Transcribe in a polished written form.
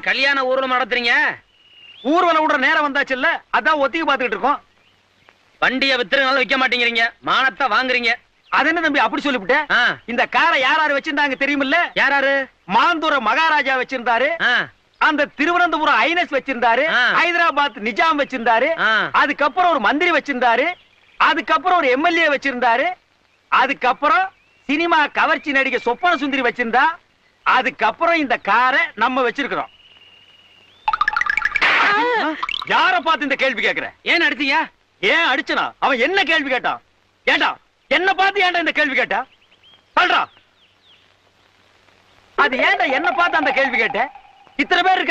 கல்யாண ஊர்வலம் நடத்துறீங்க? ஊர்வலம் விடுற நேரம் வந்தாச்சு இல்ல, அதான் ஒத்திக்கு பாத்துக்கிட்டு இருக்கோம். வண்டியை வித்துறதுனால விக்க மாட்டேங்கிறீங்க, மானத்தை வாங்குறீங்க. அது என்ன தம்பி அப்படி சொல்லிவிட்டேன்? இந்த காரை யாராரு வச்சிருந்தாங்க தெரியுமில்ல? யாராரு? மாந்தூர மகாராஜா வச்சிருந்தாரு, அந்த திருவனந்தபுரம் ஐனஸ் வச்சிருந்தாரு, ஹைதராபாத் நிஜாம் வச்சிருந்தாரு, அதுக்கப்புறம் ஒரு மந்திரி வச்சிருந்தாரு, அதுக்கப்புறம் ஒரு எம்எல்ஏ வச்சிருந்தாரு, அதுக்கப்புறம் சினிமா கவர்ச்சி நடிகை சொப்பன சுந்தரி வச்சிருந்தா, அதுக்கப்புறம் இந்த காரை நம்ம வச்சிருக்கிறோம். யார பார்த்து இந்த கேள்வி கேட்கிற? ஏன் அடிச்சீங்க? ஏன் அடிச்சனா? அவன் என்ன கேள்வி கேட்டான்? ஏண்டா என்ன பார்த்து ஏன்டா இந்த கேள்வி கேட்டா? சொல்றா. அது ஏன்டா என்ன பார்த்து அந்த கேள்வி கேட்ட? இத்தனை பேர்